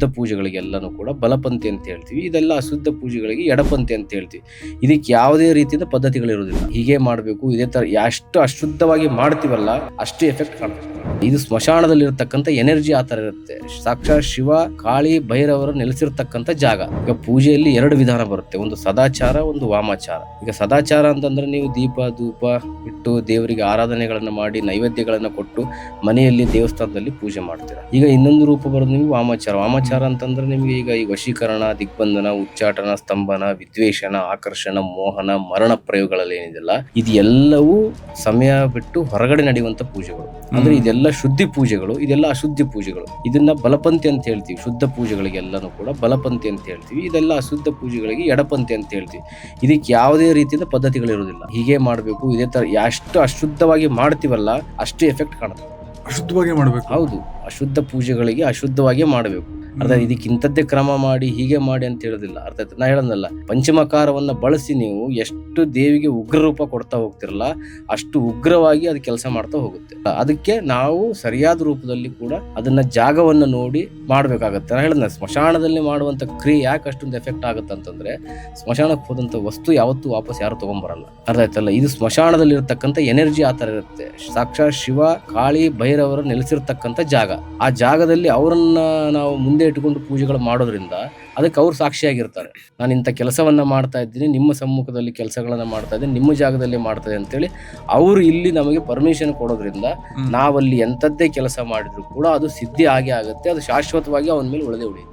ಶುದ್ಧ ಪೂಜೆಗಳಿಗೆಲ್ಲನೂ ಕೂಡ ಬಲಪಂಥಿ ಅಂತ ಹೇಳ್ತೀವಿ. ಇದೆಲ್ಲ ಅಶುದ್ಧ ಪೂಜೆಗಳಿಗೆ ಎಡಪಂಥಿ ಅಂತ ಹೇಳ್ತೀವಿ. ಇದಕ್ಕೆ ಯಾವುದೇ ರೀತಿಯ ಪದ್ಧತಿಗಳಿರುವುದಿಲ್ಲ. ಹೀಗೆ ಮಾಡಬೇಕು, ಇದೇ ತರ ಎಷ್ಟು ಅಶುದ್ಧವಾಗಿ ಮಾಡ್ತೀವಲ್ಲ ಅಷ್ಟು ಎಫೆಕ್ಟ್ ಕಾಣುತ್ತೆ. ಇದು ಸ್ಮಶಾನದಲ್ಲಿರ್ತಕ್ಕಂಥ ಎನರ್ಜಿ ಆ ತರ ಇರುತ್ತೆ. ಸಾಕ್ಷಾತ್ ಶಿವ, ಕಾಳಿ, ಭೈರವರು ನೆಲೆಸಿರ್ತಕ್ಕಂಥ ಜಾಗ. ಈಗ ಪೂಜೆಯಲ್ಲಿ 2 ವಿಧಾನ ಬರುತ್ತೆ, ಒಂದು ಸದಾಚಾರ, ಒಂದು ವಾಮಾಚಾರ. ಈಗ ಸದಾಚಾರ ಅಂತಂದ್ರೆ ನೀವು ದೀಪ ಧೂಪ ಇಟ್ಟು ದೇವರಿಗೆ ಆರಾಧನೆಗಳನ್ನ ಮಾಡಿ ನೈವೇದ್ಯಗಳನ್ನ ಕೊಟ್ಟು ಮನೆಯಲ್ಲಿ ದೇವಸ್ಥಾನದಲ್ಲಿ ಪೂಜೆ ಮಾಡ್ತೀರಾ. ಈಗ ಇನ್ನೊಂದು ರೂಪ ಬರೋದು ನೀವು ವಾಮಾಚಾರ. ವಾಮಾಚಾರ ಅಂತಂದ್ರೆ ನಿಮ್ಗೆ ಈಗ ಈ ವಶೀಕರಣ, ದಿಗ್ಬಂಧನ, ಉಚ್ಚಾಟನ, ಸ್ತಂಭನ, ವಿದ್ವೇಷಣ, ಆಕರ್ಷಣ, ಮೋಹನ, ಮರಣ ಪ್ರಯೋಗಗಳಲ್ಲಿ ಏನಿದೆಲ್ಲ ಇದೆಲ್ಲವೂ ಸಮಯ ಬಿಟ್ಟು ಹೊರಗಡೆ ನಡೆಯುವಂತ ಪೂಜೆಗಳು. ಅಂದ್ರೆ ಇದೆಲ್ಲ ಶುದ್ಧಿ ಪೂಜೆಗಳು, ಇದೆಲ್ಲ ಅಶುದ್ಧಿ ಪೂಜೆಗಳು. ಇದನ್ನ ಬಲಪಂಥಿ ಅಂತ ಹೇಳ್ತೀವಿ. ಶುದ್ಧ ಪೂಜೆಗಳಿಗೆಲ್ಲನೂ ಕೂಡ ಬಲಪಂಥಿ ಅಂತ ಹೇಳ್ತೀವಿ. ಇದೆಲ್ಲ ಅಶುದ್ಧ ಪೂಜೆಗಳಿಗೆ ಎಡಪಂಥಿ ಅಂತ ಹೇಳ್ತೀವಿ. ಇದಕ್ಕೆ ಯಾವುದೇ ರೀತಿಯ ಪದ್ಧತಿಗಳಿರುವುದಿಲ್ಲ. ಹೀಗೆ ಮಾಡಬೇಕು, ಇದೇ ತರ ಎಷ್ಟು ಅಶುದ್ಧವಾಗಿ ಮಾಡ್ತೀವಲ್ಲ ಅಷ್ಟು ಎಫೆಕ್ಟ್ ಕಾಣುತ್ತೆ. ಅಶುದ್ಧವಾಗಿ ಮಾಡಬೇಕು. ಹೌದು, ಅಶುದ್ಧ ಪೂಜೆಗಳಿಗೆ ಅಶುದ್ಧವಾಗಿ ಮಾಡಬೇಕು. ಅರ್ಥ ಇದಕ್ಕೆ ಇಂಥದ್ದೇ ಕ್ರಮ ಮಾಡಿ ಹೀಗೆ ಮಾಡಿ ಅಂತ ಹೇಳೋದಿಲ್ಲ. ಅರ್ಥ ಆಯ್ತು ನಾ ಹೇಳೋದಲ್ಲ. ಪಂಚಮಕಾರವನ್ನ ಬಳಸಿ ನೀವು ಎಷ್ಟು ದೇವಿಗೆ ಉಗ್ರ ರೂಪ ಕೊಡ್ತಾ ಹೋಗ್ತಿರಲ್ಲ ಅಷ್ಟು ಉಗ್ರವಾಗಿ ಅದು ಕೆಲಸ ಮಾಡ್ತಾ ಹೋಗುತ್ತೆ. ಅದಕ್ಕೆ ನಾವು ಸರಿಯಾದ ರೂಪದಲ್ಲಿ ಕೂಡ ಅದನ್ನ ಜಾಗವನ್ನ ನೋಡಿ ಮಾಡ್ಬೇಕಾಗತ್ತೆ. ನಾ ಹೇಳೋದ ಸ್ಮಶಾನದಲ್ಲಿ ಮಾಡುವಂತ ಕ್ರಿಯೆ ಯಾಕೆ ಅಷ್ಟೊಂದು ಎಫೆಕ್ಟ್ ಆಗುತ್ತೆ ಅಂತಂದ್ರೆ ಸ್ಮಶಾನಕ್ಕೆ ಹೋದಂತ ವಸ್ತು ಯಾವತ್ತೂ ವಾಪಸ್ ಯಾರು ತಗೊಂಡ್ಬರಲ್ಲ. ಅರ್ಥ ಆಯ್ತಲ್ಲ. ಇದು ಸ್ಮಶಾನದಲ್ಲಿ ಇರ್ತಕ್ಕಂಥ ಎನರ್ಜಿ ಆ ತರ ಇರುತ್ತೆ. ಸಾಕ್ಷಾತ್ ಶಿವ, ಕಾಳಿ, ಭೈರವರು ನೆಲೆಸಿರ್ತಕ್ಕಂಥ ಜಾಗ. ಆ ಜಾಗದಲ್ಲಿ ಅವರನ್ನ ನಾವು ಮುಂದೆ ಇಟ್ಟುಕೊಂಡು ಪೂಜೆಗಳು ಮಾಡೋದ್ರಿಂದ ಅದಕ್ಕೆ ಅವ್ರು ಸಾಕ್ಷಿಯಾಗಿರ್ತಾರೆ. ನಾನು ಇಂಥ ಕೆಲಸವನ್ನ ಮಾಡ್ತಾ ಇದ್ದೀನಿ, ನಿಮ್ಮ ಸಮ್ಮುಖದಲ್ಲಿ ಕೆಲಸಗಳನ್ನ ಮಾಡ್ತಾ ಇದ್ದೀನಿ, ನಿಮ್ಮ ಜಾಗದಲ್ಲಿ ಮಾಡ್ತಾ ಇದ್ದೀನಿ ಅಂತೇಳಿ ಅವರು ಇಲ್ಲಿ ನಮಗೆ ಪರ್ಮಿಷನ್ ಕೊಡೋದ್ರಿಂದ ನಾವಲ್ಲಿ ಎಂಥದ್ದೇ ಕೆಲಸ ಮಾಡಿದ್ರು ಕೂಡ ಅದು ಸಿದ್ಧಿ ಆಗೇ ಆಗುತ್ತೆ. ಅದು ಶಾಶ್ವತವಾಗಿ ಅವನ ಮೇಲೆ ಉಳಿದೇ ಉಳಿಯುತ್ತೆ.